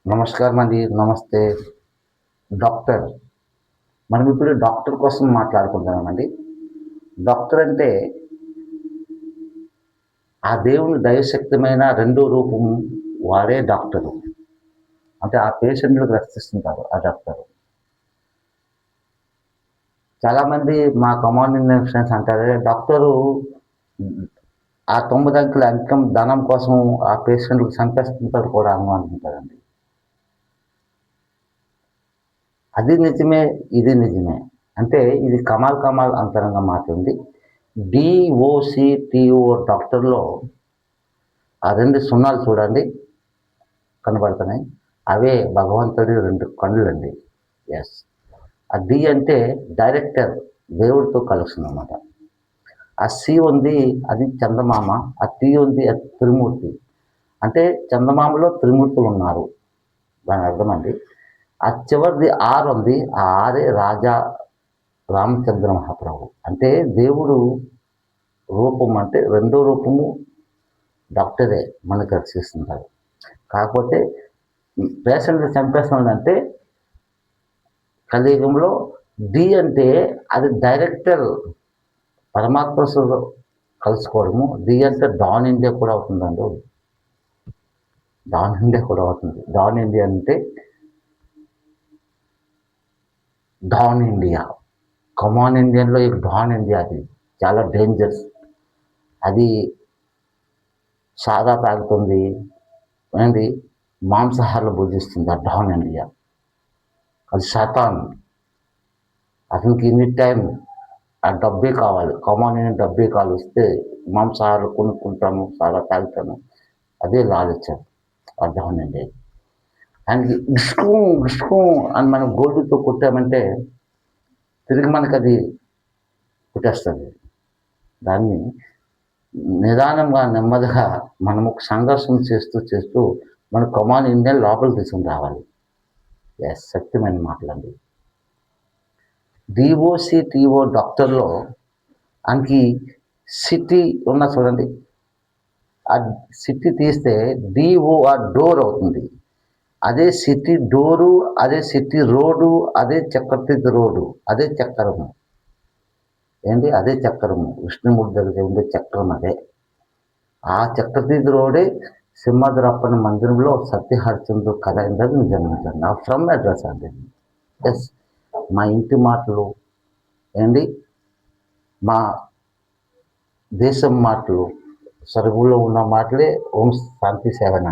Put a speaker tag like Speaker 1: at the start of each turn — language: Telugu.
Speaker 1: నమస్కారం అండి. నమస్తే. డాక్టర్. మనం ఇప్పుడు డాక్టర్ కోసం మాట్లాడుకుంటున్నామండి. డాక్టర్ అంటే ఆ దేవుని దైవశక్తమైన రెండో రూపము వాడే డాక్టరు. అంటే ఆ పేషెంట్‌లకు రక్షిస్తుంటారు ఆ డాక్టరు. చాలామంది మా కమాండ్ ఇండియన్ ఫ్రెండ్స్ అంటారు, డాక్టరు ఆ 9 అంకెల ధనం కోసం ఆ పేషెంట్‌లకు చంపేస్తుంటారు కూడా అనుకుంటారండి. అది నిజమే, ఇది నిజమే. అంటే ఇది కమాల్ కమాల్ అంతరంగ మాట ఉంది. DOCTO డాక్టర్‌లో ఆ 2 సున్నాలు చూడండి కనబడుతున్నాయి. అవే భగవంతుడి 2 కళ్ళండి. యెస్. ఆ డి అంటే డైరెక్టర్, దేవుడితో కనెక్షన్ అనమాట. ఆ సి ఉంది అది చందమామ, ఆ టి ఉంది అది త్రిమూర్తి. అంటే చందమామలో త్రిమూర్తులున్నారు. దాని అర్థమండి. ఆ చివరిది ఆర్ ఉంది. ఆ ఆరే రాజా రామచంద్ర మహాప్రభు. అంటే దేవుడు రూపం అంటే రెండో రూపము డాక్టరే మనకు రక్షిస్తుంటాడు. కాకపోతే పేషెంట్‌ని చంపేస్తున్నాడంటే కలియుగంలో డి అంటే అది డైరెక్టర్ పరమాత్మతో కలుసుకోవడము. డి అంటే డాన్ ఇండియా కూడా అవుతుందండి. డాన్ ఇండియా కూడా అవుతుంది. డాన్ ఇండియా అంటే డాన్ ఇండియా. కమాన్ ఇండియన్‌లో ఈ డాన్ ఇండియా అది చాలా డేంజరస్. అది సారా తాగుతుంది. ఏంది మాంసాహారాలు భుజిస్తుంది ఆ డాన్ ఇండియా. అది షైతాన్. అతనికి ఎనీ టైం ఆ డబ్బే కావాలి. కమాన్ ఇండియన్ డబ్బే కావలిస్తే మాంసాహారాలు కొనుక్కుంటాము, సారా తాగుతాము. అదే లాలచం ఆ డాన్ ఇండియా. ఆయనకి డిస్కు డిస్కు అని మనం గోల్డ్‌తో కొట్టామంటే తిరిగి మనకది కొట్టేస్తుంది. దాన్ని నిదానంగా, నెమ్మదిగా మనము సంఘర్షణ చేస్తూ మన కమాన్ ఇండియన్ లోపలికి తీసుకొని రావాలి. యెస్. సత్యమైన మాటలండి. DOCTO డాక్టర్‌లో ఆయనకి సిటీ ఉన్నది చూడండి. ఆ సిటీ తీస్తే DOR డోర్ అవుతుంది. అదే సిటీ డోరు, అదే సిటీ రోడ్డు, అదే చక్రతీర్థ రోడ్డు, అదే చక్రము. ఏంటి అదే చక్రము. విష్ణుమూర్తి దగ్గర ఉండే చక్రం అదే. ఆ చక్రతీర్థ రోడే సింహాద్రప్పని మందిరంలో సత్యహరిచంద్రుడు కథ అయిందని నిజంగా నా ఫ్రమ్ అడ్రస్ అండి. ఎస్. మా ఇంటి మాటలు ఏంటి మా దేశం మాటలు, సరుకులో ఉన్న మాటలే ఓం శాంతి సేవన.